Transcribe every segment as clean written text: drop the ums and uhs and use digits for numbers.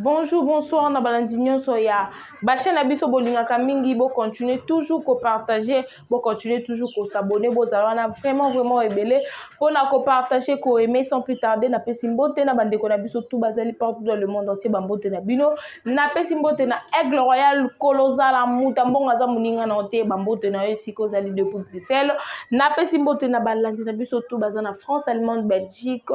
Bonjour, bonsoir, na balandinyo soya. Bache na biso bolinga kamingi, bo continuer toujours ko partager, bo continuer toujours ko s'abonner, bo zalwana vraiment ebele. Pour na ko partager, ko aimer sans plus tarder, na pesimbote na bandeko na biso tout bazali partout dans le monde entier, bambote na bino. Na pesimbote na Aigle Royal, Kolozala, Moutambonga za muninga na ote, bambote na esiko zali depuis Bruxelles. Na pesimbote na balandi na biso tout bazana France, Allemagne, Belgique,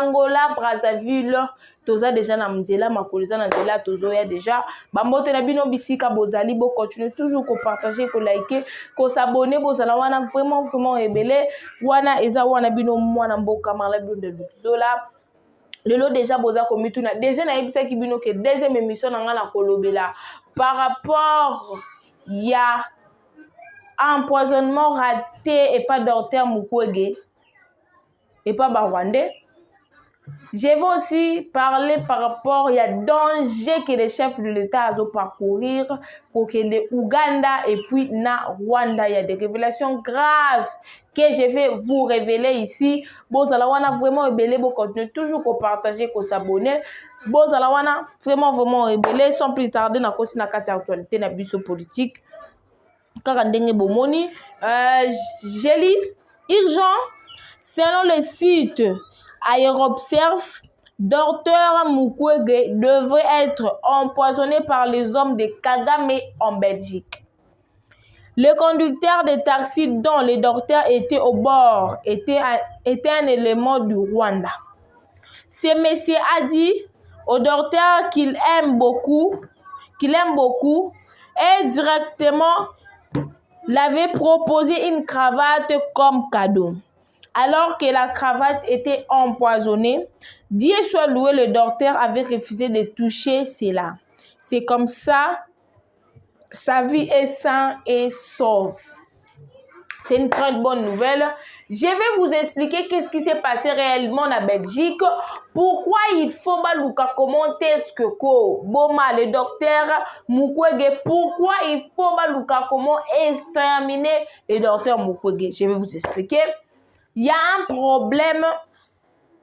Angola, Brazzaville. Toza déjà na mdela makoliza na ndela tozo ya déjà bambote na bino bisika bozali bo continuer toujours ko partager ko liker ko s'abonner bozala wana vraiment ebele wana eza wana bino mwana mboka mala bino de dola lelo déjà boza ko mituna déjà na yebisa ki bino ke deuxième émission na nga na kolobela par rapport ya empoisonnement raté et pas docteur Mukwege et pas Barwandais. Je vais aussi parler par rapport à danger que les chefs de l'État ont parcourir pour que les Ouganda et puis na Rwanda. Il y a des révélations graves que je vais vous révéler ici. Bon, ça wana vraiment rebelle, bon continuer toujours qu'on partager, qu'on s'abonner. Bon, ça wana vraiment rebelle. Sans plus tarder, na continuer na carte actualité na biso politique. Car ndenge bomoni, j'ai lu urgent selon le site Aéroobserve, Dr Mukwege devrait être empoisonné par les hommes de Kagame en Belgique. Le conducteur de taxi dont le docteur était au bord était un élément du Rwanda. Ce monsieur a dit au docteur qu'il aime beaucoup et directement l'avait proposé une cravate comme cadeau. Alors que la cravate était empoisonnée, Dieu soit loué, le docteur avait refusé de toucher cela. C'est comme ça, sa vie est saine et sauve. C'est une très bonne nouvelle. Je vais vous expliquer qu'est-ce qui s'est passé réellement en Belgique. Pourquoi il faut baluka commenter ce que Boma, le docteur Mukwege, pourquoi il faut baluka comment exterminer le docteur Mukwege. Je vais vous expliquer. Il y a un problème,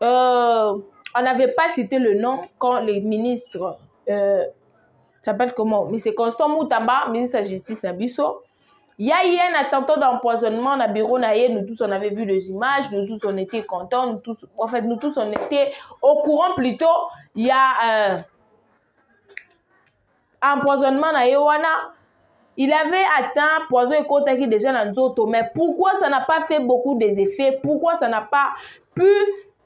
on n'avait pas cité le nom quand les ministres, s'appelle comment? Mais c'est Constant Moutamba, ministre de la Justice Nabiso. Il y a eu un attentat d'empoisonnement dans le bureau Naye, nous tous on avait vu les images, nous tous on était contents, nous tous on était au courant plutôt. Il y a empoisonnement Naye wana. Il avait atteint poison et contacté déjà dans l'auto, mais pourquoi ça n'a pas fait beaucoup des effets? Pourquoi ça n'a pas pu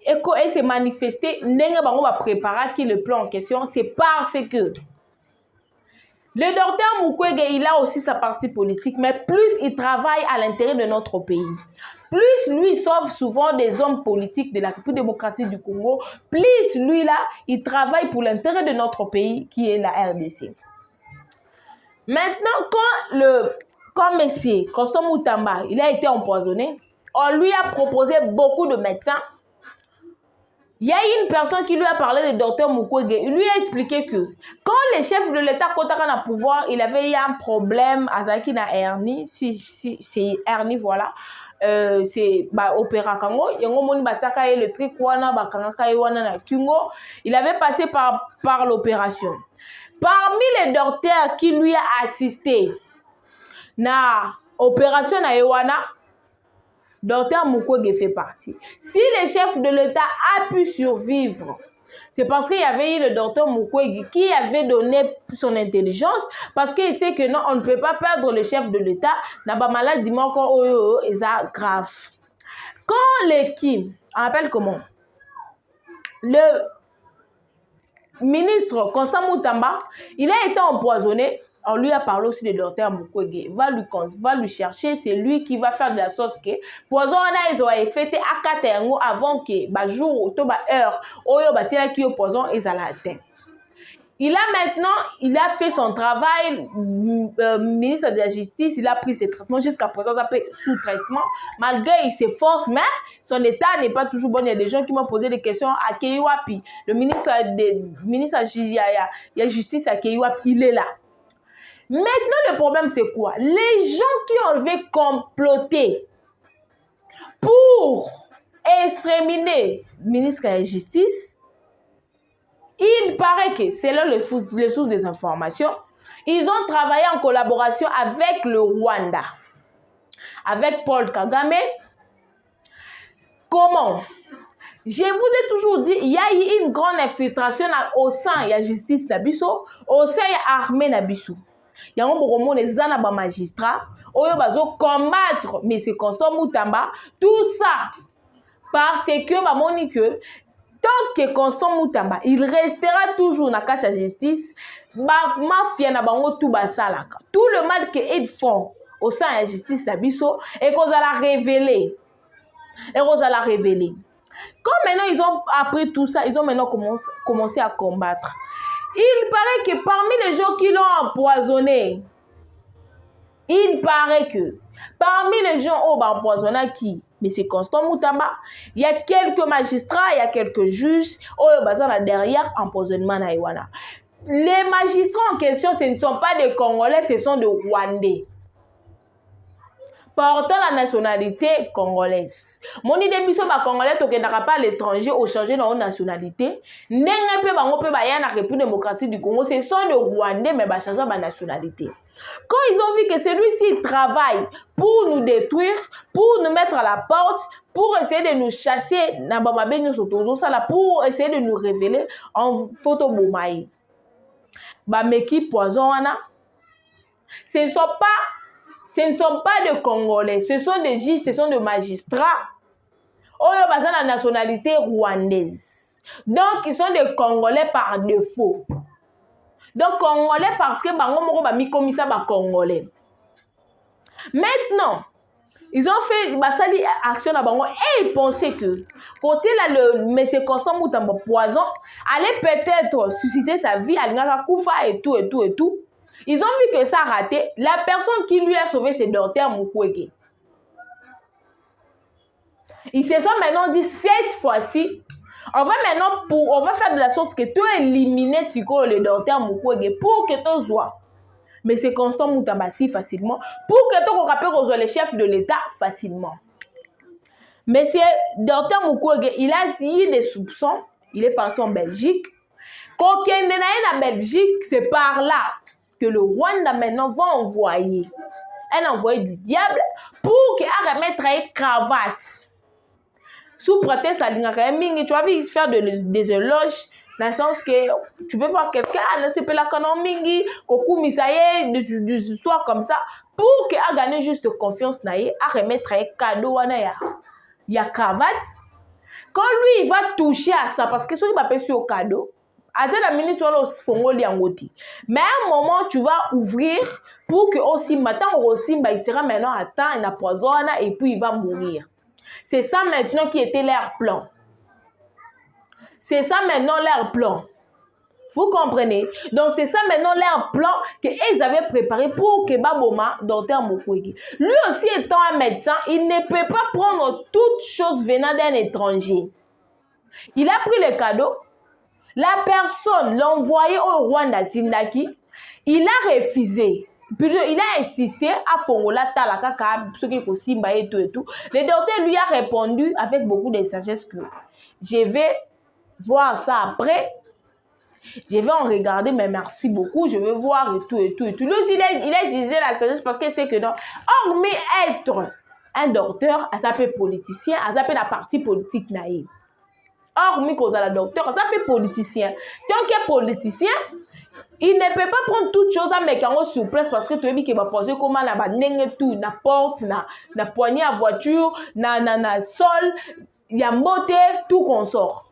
se manifester? N'engue bango va préparer qui le plan en question, c'est parce que le docteur Mukwege, il a aussi sa partie politique, mais plus il travaille à l'intérieur de notre pays, plus lui il sauve souvent des hommes politiques de la République démocratique du Congo, plus lui là, il travaille pour l'intérêt de notre pays qui est la RDC. Maintenant, quand M. Constant Moutamba, il a été empoisonné, on lui a proposé beaucoup de médecins. Il y a une personne qui lui a parlé, le docteur Mukwege. Il lui a expliqué que quand les chefs de l'État Kotaka na pouvoir, il avait eu un problème à Zaki na hernie, c'est hernie, voilà. C'est opéra kango yango moni bataka et le truc wana bakangaka wana na kingo. Il avait passé par l'opération. Parmi les docteurs qui lui a assisté na opération na Ewana, docteur Mukwege fait partie. Si le chef de l'État a pu survivre, c'est parce qu'il y avait eu le docteur Mukwege qui avait donné son intelligence, parce qu'il sait que non, on ne peut pas perdre le chef de l'État, n'a pas maladie et ça grave. Quand l'équipe, on appelle comment? Le ministre Constant Moutamba, il a été empoisonné. On lui a parlé aussi de docteur Mukwege. Va lui chercher, c'est lui qui va faire de la sorte que poison ils ont fait à 4 ans avant que jour ou heure oyo batila qui au poison ils allaient atteindre. Il a fait son travail, ministre de la Justice, il a pris ses traitements jusqu'à présent, ça peut sous traitement. Malgré il s'efforce, mais son état n'est pas toujours bon. Il y a des gens qui m'ont posé des questions à Keiwapi. Le ministre de la Justice à Keiwapi, il est là. Maintenant, le problème, c'est quoi? Les gens qui avaient comploté pour exterminer le ministre de la Justice, Il paraît que, selon les sources des informations, ils ont travaillé en collaboration avec le Rwanda, avec Paul Kagame. Comment? Je vous ai toujours dit, il y a eu une grande infiltration au sein de la justice nabiso, au sein de l'armée nabiso. Il y a un magistrat, ils vont combattre M. Constant Moutamba, tout ça parce que tant que Constant Moutamba, il restera toujours dans la justice, mafia na bango tout basalaka. Tout le mal qu'ils font au sein de la justice nabiso, et qu'on va la révéler. Comme maintenant ils ont appris tout ça, ils ont maintenant commencé à combattre. Il paraît que parmi les gens qui l'ont empoisonné, il paraît que parmi les gens qui ont empoisonné qui, M. Constant Moutamba, il y a quelques magistrats, il y a quelques juges qui sont derrière empoisonnement na Iwana. Les magistrats en question, ce ne sont pas des Congolais, ce sont des Rwandais. Portant la nationalité congolaise. Mon idée biso ba congolais to kendaka pas à l'étranger au changer dans nationalité. Nenga pe bango pe ba ya na République démocratique du Congo, ce sont des Rwandais mais ba changer ba nationalité. Quand ils ont vu que celui-ci travaille pour nous détruire, pour nous mettre à la porte, pour essayer de nous chasser na ba mabenyo sotozo sala, pour essayer de nous révéler en photo bomaï. Ba meki poison wana. Ce ne sont pas de Congolais, ce sont des juges, ce sont des magistrats. Ils ont la nationalité rwandaise. Donc, ils sont des Congolais par défaut. Donc, Congolais parce que bango moko ba mi komi ça ba Congolais. Maintenant, ils ont fait basali action à bango et ils pensaient que côté là le M. Constant Moutamba poison allait peut-être susciter sa vie à l'ingaka kufa et tout. Ils ont vu que ça a raté. La personne qui lui a sauvé, c'est Dr Mukwege. Ils se sont maintenant dit, cette fois-ci, on va faire de la sorte que tu élimines le Dr Mukwege pour que tu sois. Mais c'est Constant Moutamba si facilement. Pour que tu sois le chef de l'État facilement. Monsieur Dr Mukwege, il a eu des soupçons. Il est parti en Belgique. Quand il est en Belgique, c'est par là que le Rwanda maintenant va envoyer un envoyé du diable pour qu'il remettre une cravate. Sous prétexte, tu vas faire des éloges dans le sens que tu peux voir quelqu'un, c'est pas la mingi, koku misaye, des histoires comme ça, pour qu'il a gagné juste confiance, à remettre un cadeau, il y a cravate. Quand lui, il va toucher à ça, parce que si il va passer au cadeau, à la minute, tu vas mais à un moment, tu vas ouvrir pour que aussi, maintenant, il sera maintenant à temps, il a poisonné et puis il va mourir. C'est ça maintenant qui était leur plan. C'est ça maintenant leur plan. Vous comprenez? Donc, c'est ça maintenant leur plan qu'ils avaient préparé pour que Baboma, Dr Mukwege. Lui aussi étant un médecin, il ne peut pas prendre toute chose venant d'un étranger. Il a pris le cadeau. La personne, l'envoyé au Rwanda, Tindaki, il a refusé. Il a insisté à Fongola Talaka, ce qui est possible et tout. Le docteur lui a répondu avec beaucoup de sagesse que je vais voir ça après. Je vais en regarder, mais merci beaucoup. Je vais voir et tout. Lui aussi, il a utilisé la sagesse parce qu'il sait que non. Hormis être un docteur, à s'appeler politicien, à s'appeler la partie politique naïve. Hormis qu'on a la docteur, ça s'appelle politicien. Tant qu'il est politicien, il ne peut pas prendre toute chose à mettre sur place parce que tu as dit qu'il va poser comment la banenne tout, na porte, na poignée à voiture, na sol, il y a moteur, tout qu'on sort.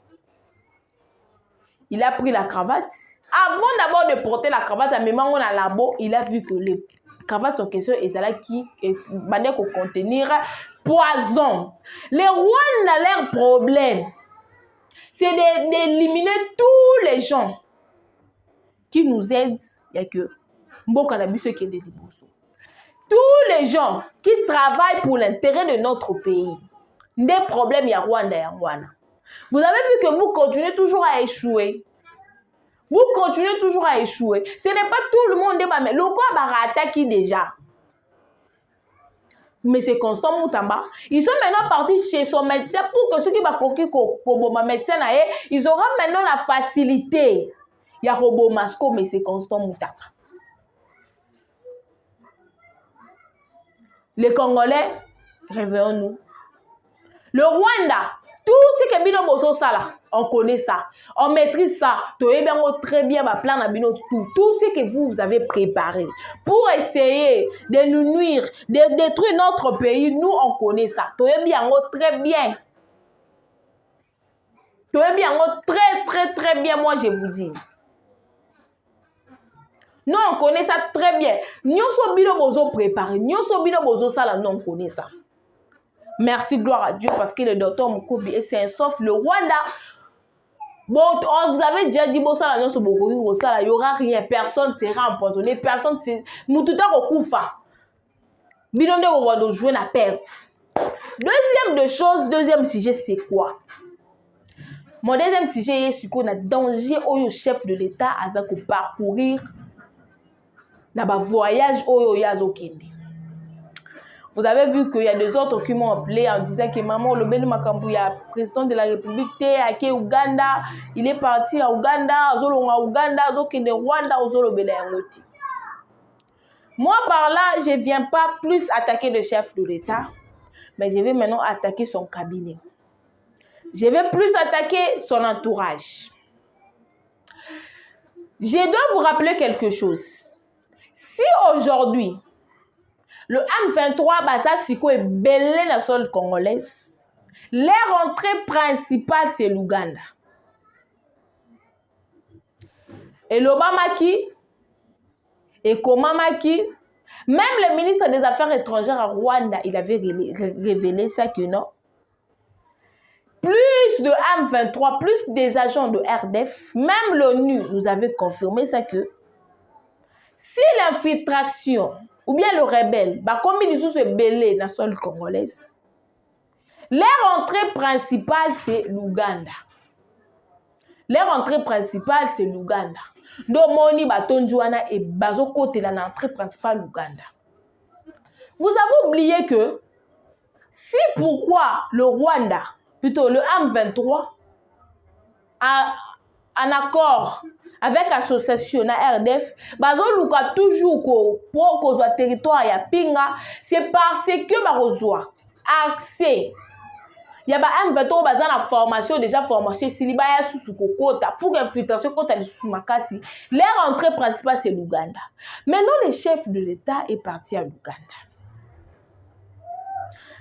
Il a pris la cravate. Avant d'abord de porter la cravate, à moment où on a labo, il a vu que les cravates en question, et c'est là qui va contenir poison. Les Rwandais ont leur problème. C'est d'éliminer tous les gens qui nous aident. Il y a que qui est des tous les gens qui travaillent pour l'intérêt de notre pays. Des problèmes, il y a Rwanda. Vous avez vu que vous continuez toujours à échouer. Vous continuez toujours à échouer. Ce n'est pas tout le monde, mais le quoi va attaquer déjà. mais c'est Constant Moutamba. Ils sont maintenant partis chez son médecin pour que ceux qui vont médecin, ils auront maintenant la facilité. Il y a Robo Masco, mais c'est Constant Moutamba. Les Congolais, réveillons-nous. Le Rwanda, tout ce que Bino Bozo ça là, on connaît ça, on maîtrise ça, très bien ma plan tout ce que vous avez préparé pour essayer de nous nuire, de détruire notre pays, nous on connaît ça, très bien, très bien, moi je vous dis. Nous on connaît ça très bien. Nous sommes Bino Bozo préparé, nous sommes Bino Bozo ça là, nous on connaît ça. Merci, gloire à Dieu, parce que le docteur Mukobi est sain, sauf le Rwanda. Bon, vous avez déjà dit, bon, ça, il n'y aura rien, personne ne sera empoisonné, personne ne sera... Moutouta Kokufa. Bilonde Rwanda jouer la perte. Deuxième sujet, c'est quoi? Mon deuxième sujet, c'est qu'on a danger au chef de l'État à parcourir dans le voyage au Yazokende. Vous avez vu qu'il y a des autres qui m'ont appelé en disant que maman, le Beno Makambouya, président de la République, à Ouganda, il est parti à Ouganda, Ouganda, Rwanda, moi, par là, je ne viens pas plus attaquer le chef de l'État, mais je vais maintenant attaquer son cabinet. Je vais plus attaquer son entourage. Je dois vous rappeler quelque chose. Si aujourd'hui, le M23, Bassa Siko est belé la sol congolaise. Leur entrée principale, c'est l'Ouganda. Et l'Obamaki, et Komamaki, même le ministre des Affaires étrangères à Rwanda, il avait révélé ça que non. Plus de M23, plus des agents de RDF, même l'ONU nous avait confirmé ça que si l'infiltration ou bien le rebelle, comme ils sont belés dans le sol congolaise, leur entrée principale, c'est l'Ouganda. Leur entrée principale, c'est l'Ouganda. Donc, Moni Batonjouana et Bazoko, c'est l'entrée principale l'Ouganda. Vous avez oublié que si pourquoi le Rwanda, plutôt le M23, a un accord avec l'association RDF, Bazoluka toujours pour cause du territoire ya pinga, c'est parce que Barozoa accès. Il y a M23 bazan la formation déjà formation silibaya sous kokota pour infiltration kota de Sumakasi. Leur entrée principale c'est l'Ouganda. Maintenant le chef de l'État est parti à l'Ouganda.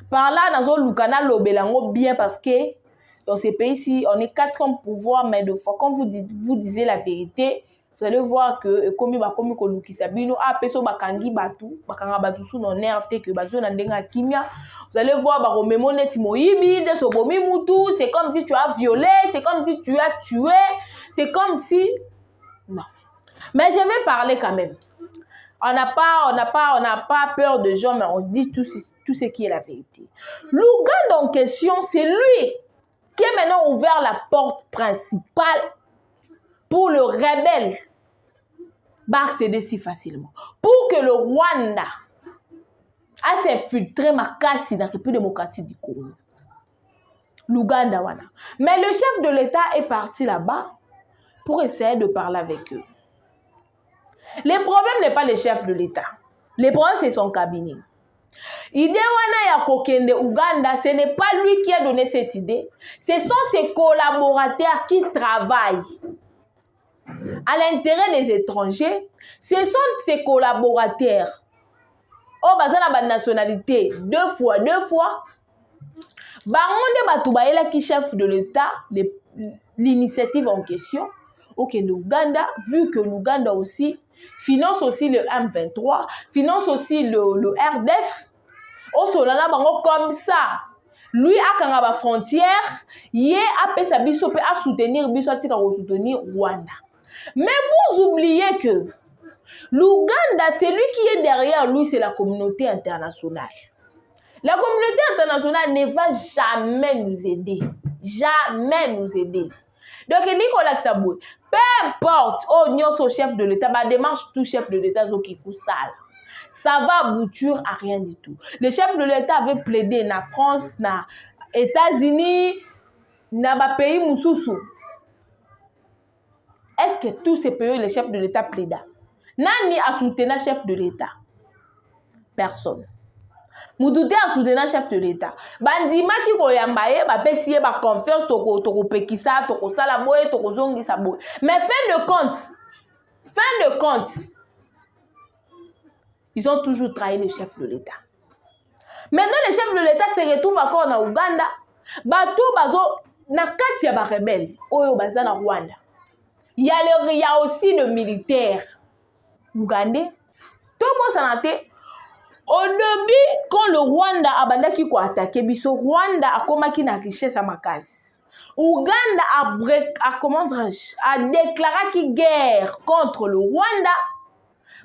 Par là dans l'Ouganda l'obelango bien parce que dans ces pays-ci, on est 4 hommes pour pouvoir, mais de fois, quand vous disiez la vérité, vous allez voir que comme vous allez voir c'est comme si tu as violé, c'est comme si tu as tué, c'est comme si... Non. Mais je vais parler quand même. On n'a pas peur de gens, mais on dit tout ce qui est la vérité. L'Ouganda en question, c'est lui qui a maintenant ouvert la porte principale pour le rebelle accéder si facilement. Pour que le Rwanda a s'infiltré ma casse dans la République démocratique du Congo. L'Ouganda, voilà. Mais le chef de l'État est parti là-bas pour essayer de parler avec eux. Le problème n'est pas le chef de l'État. Le problème, c'est son cabinet. Idée wana ya kokende Ouganda, ce n'est pas lui qui a donné cette idée. Ce sont ses collaborateurs qui travaillent à l'intérêt des étrangers. Ce sont ses collaborateurs. Oh, bazana ba nationalité deux fois. Bangonde batubaela qui chef de l'État, l'initiative en question. Ok, l'Ouganda, vu que l'Ouganda aussi finance aussi le M23, finance aussi le RDF. Au solana bango comme ça. Lui a kangaba frontière, yé a pe sa biso pe a soutenir biso tika ko soutenir Rwanda. Mais vous oubliez que l'Ouganda, c'est lui qui est derrière lui, c'est la communauté internationale. La communauté internationale ne va jamais nous aider. Jamais nous aider. Donc, Nicolas Xaboué, peu importe, oh, nous sommes chef de l'État, ma démarche tout chef de l'État, qui sale. Ça va aboutir à rien du tout. Le chef de l'État avait plaidé na France, na États-Unis, na ba pays mususu. Est-ce que tous ces pays, le chef de l'État plaida? Nani a soutenu le chef de l'État? Personne. Moudoute a soutenu le chef de l'État. Bandima ki koyambaye, ba pesiye ba confiance, toko pekisa, toko salaboye, toko zongi saboye. Mais fin de compte, ils ont toujours trahi le chef de l'État. Maintenant, le chef de l'État se retrouve encore en Ouganda. Bato bazo na kati ya ba rebelle, oyo baza na Rwanda. Il y a aussi le militaire ougandais. Tout le monde s'en a été. Au début, quand le Rwanda a bandaki ko attaqué, biso Rwanda a komaki na richesse à makasi. Ouganda a déclaré qui guerre contre le Rwanda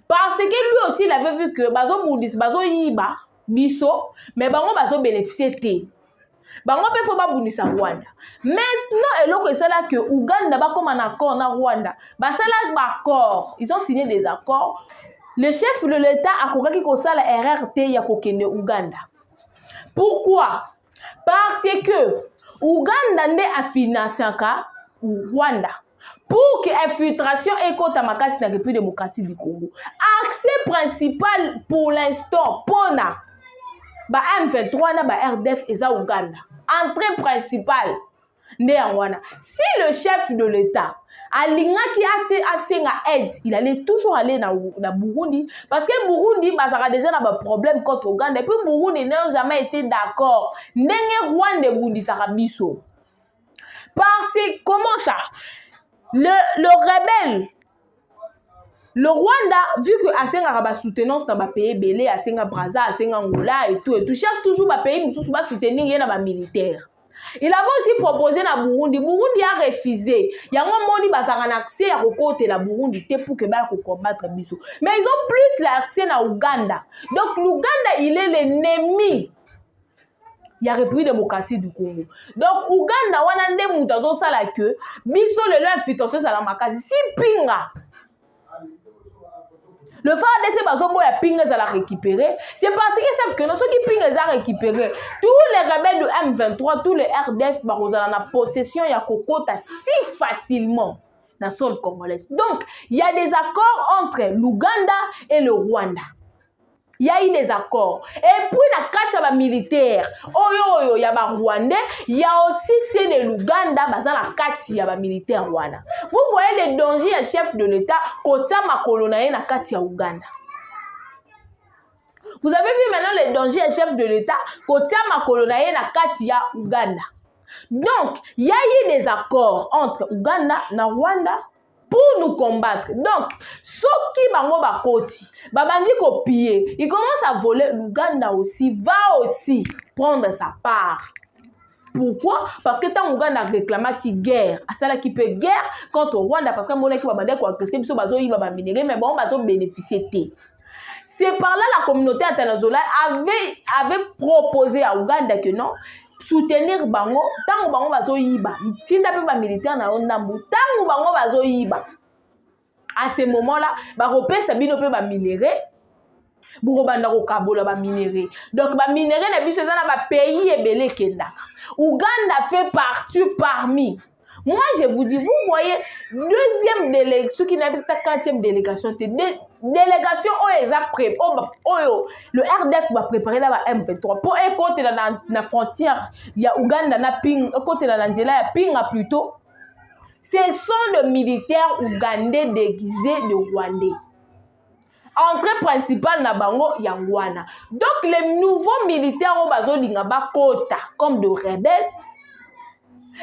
parce que lui aussi il avait vu que bazo boudis bazo yiba biso mais bango bazo bénéficier té. Bango pe faut ba bounisa Rwanda. Maintenant eloko esala que Ouganda ba comme un accord na Rwanda. Ba sala ba accord, ils ont signé des accords. Le chef de l'État a kokaki ko sala RRT ya kokende Ouganda. Pourquoi? Parce que Ouganda nde a financé Rwanda pour que infiltration et kota makasi na République démocratique du Congo. Accès principal pour l'instant pona ba M23 na ba RDF eza Ouganda. Entrée principale nde wana. Si le chef de l'État alingaki asenga aide, il allait toujours aller na Burundi parce que Burundi bazaka déjà na ba problème contre Ouganda et puis Burundi n'a jamais été d'accord. Ndenge Rwanda bundisaka biso. Parce que comment ça? Le rebelle, le Rwanda, vu que Asenga ba soutenance dans ba pays belé, Asenga Brazza, Asenga Angola et tout, cherche toujours ba pays mususu ba soutenir yena ba militaire. Il avait aussi proposé na Burundi. Burundi a refusé. Yango moni bazaka na accès à côté la Burundi pour que ba ko combattre biso. Mais ils ont plus l'accès na Ouganda. Donc l'Ouganda il est l'ennemi. Il y a République démocratique du Congo. Donc Ouganda wana nde muta zo sala que biso le leur infiltration sala makasi si pinga. Le FARDC bazobo ya pinga za la récupérer, c'est parce qu'ils savent que non ceux qui pinga za récupérer, tous les rebelles de M23, tous les RDF bazala na possession ya kokota si facilement na sol congolaise. Donc, il y a des accords entre l'Ouganda et le Rwanda. Il y a eu des accords. Et puis, la carte militaire, il y a des Rwandais, il y a aussi ceux de l'Ouganda, dans la carte, il y a des militaires Rwanda. Vous voyez les dangers à chef de l'État, quand ça m'a colonisé la carte à Ouganda. Vous avez vu maintenant les dangers à chef de l'État, quand ça m'a colonisé la carte à Ouganda. Donc, il y a eu des accords entre Ouganda et Rwanda pour nous combattre. Donc, ceux qui bango bakoti, babangi copier, ils commencent à voler. L'Ouganda aussi va aussi prendre sa part. Pourquoi? Parce que tant Ouganda réclame qui guerre, à celle qui peut guerre contre Rwanda, parce que mon équipe va dire quoi que c'est biso bazo yiba ba minerai, mais bon bazo bénéficier té. C'est par là la communauté internationale avait proposé à Ouganda que non. Soutenir bango tango bango bazo yiba tinda pe ba militaire na ondambu tango bango bazo yiba à ce moment là ba repesa bino pe ba minerai buro banda ko kabola ba minerai donc ba minerai na biso za na ba pays ebele kendaka. Ouganda fait partie parmi. Moi je vous dis, vous voyez deuxième délégation qui n'a pas quatrième délégation délégation le RDF va préparer la M23 pour écouter la frontière il y a Ouganda na ping côté la Nzela ya pinga plutôt. Ce sont les militaires ougandais déguisés de Rwandais. Entrée principale na bango yangwana. Donc les nouveaux militaires au bazo lingaba kota comme de rebelles.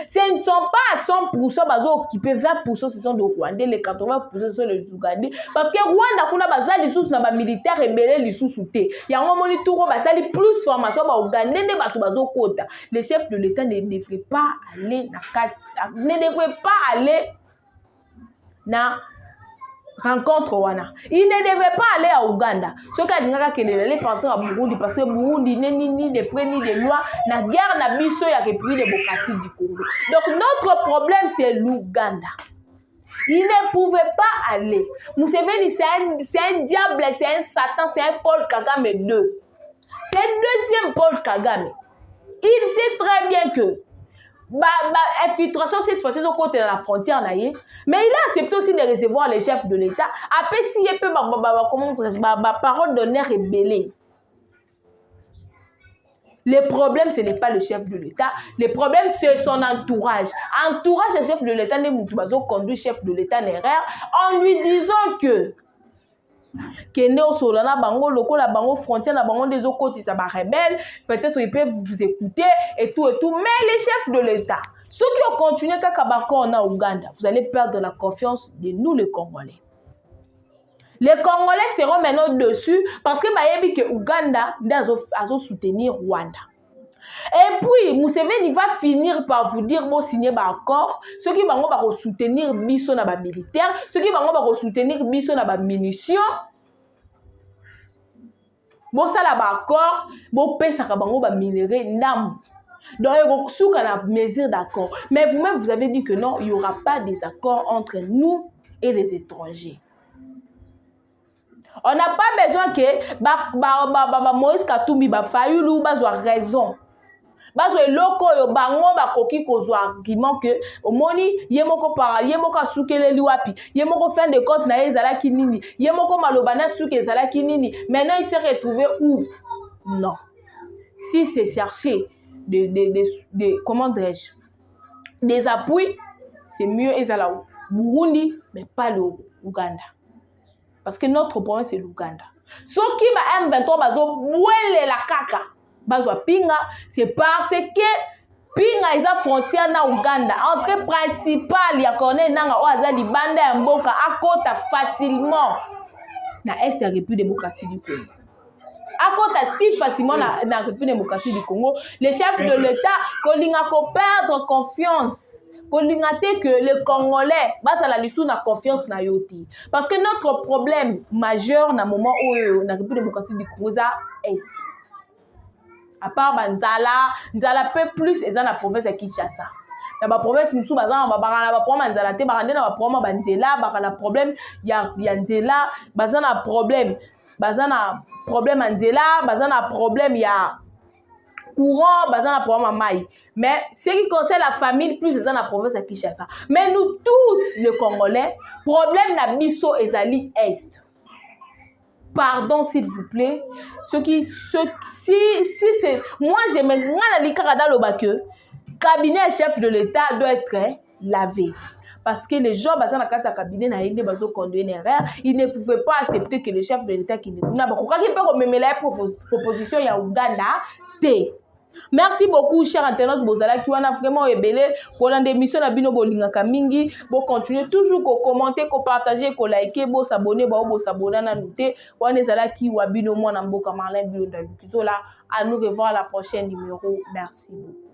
Ce ne sont pas à 100% bazo occupés, 20% ce sont de Rwandais, les 80% ce sont les Ougandais. Parce que Rwanda kuna baza li sous na ba militaire rebelle li sous souté. Yango moni touro basali plus formation ba Ougandais ne bato bazo kota. Le chef de l'État ne devrait pas aller na rencontre wana. Il ne devait pas aller à Ouganda. Ce qu'a dit qu'il allait partir à Burundi parce que Burundi n'est ni de près ni de loin. La guerre n'a biso ya République démocratique du Congo. Donc notre problème c'est l'Ouganda. Il ne pouvait pas aller. Museveni, c'est un diable, c'est un Satan, c'est un Paul Kagame 2. C'est le deuxième Paul Kagame. Il sait très bien que infiltration cette fois-ci au côté de la frontière, mais il a accepté aussi de recevoir les chefs de l'État. Après, s'il peut parole d'honneur rebellée. Le problème, ce n'est pas le chef de l'État. Le problème, c'est son entourage. Entourage le chef de l'État, ne conduit chef de l'État en erreur en lui disant que Kendo Solana Bango, Loko, la Bango, frontière, la Bango des autres côtés, ça va rebelle. Peut-être ils peuvent vous écouter et tout et tout. Mais les chefs de l'État, ceux qui ont continué Kakabako en Ouganda, vous allez perdre la confiance de nous, les Congolais. Les Congolais seront maintenant dessus parce que Bayebi que Ouganda a soutenir Rwanda. Et puis, Museveni va finir par vous dire bon signer un accord. Ceux qui vont soutenir Bisso na ba militaire, ceux qui vont soutenir Bisso na ba munitions. Bon ça là ba accord, bon pesa ka bango ba minerai ndam. Donc il y a une mesure d'accord. Mais vous-même vous avez dit que non, il n'y aura pas des accords entre nous et les étrangers. On n'a pas besoin que Moïse Katumbi Fayulu bazwa raison. Bazwa eloko yo bango bakoki kozwa argument que omoni yemoko para yemoko sukele liwapi yemoko fin de compte na ezala kinini yemoko malobana suke ezala kinini. Maintenant il s'est retrouvé où? Non. Si c'est chercher comment dirais-je, des appuis, c'est mieux ezala Burundi mais pas le Ouganda. Parce que notre problème, c'est l'Ouganda. Ce qui va M23, bazo bouele la kaka. Bazo pinga, c'est parce que pinga is a frontière na Ouganda. Entrée principale, il y a Corneille Nanga, Oaza, Libanda, Mboka, à côté facilement. Na Est de la République démocratique du Congo. À côté si facilement na République démocratique du Congo, les chefs de l'État, qu'on a perdre confiance. Que les Congolais battent la lissou na confiance na yoti. Parce que notre problème majeur na moment où la République démocratique du Congo est. À part Nzala peu plus et dans la province de Kinshasa. Dans la province nous bazan ba problème Nzala te ba na problème Banzela ba na problème ya Nzela bazan na problème Nzela bazan na problème ya courant, bazan la problème maï. Mais ce qui concerne la famille, plus c'est dans la province de Kinshasa. Mais nous tous, les Congolais, problème na biso ezali est. Pardon, s'il vous plaît. Si c'est, moi la likarada le cabinet chef de l'État doit être lavé. Parce que les gens bazan na kata cabinet na yende bazo conduire une erreur, ils ne pouvaient pas accepter que le chef de l'État qui ne n'a pas quoi qui peut me la proposition ya Ouganda té. Merci beaucoup, chers internautes. Bozala qui wana vraiment ébélé pour l'émission na bino bolingaka mingi. Bon continuer toujours ko commenter, ko partager, ko liker, bo s'abonner, bo s'abonner na noter. Wana zala qui wa bino mo na mboka Marlin Bilonda Lukizola. À nous revoir la prochaine numéro. Merci beaucoup.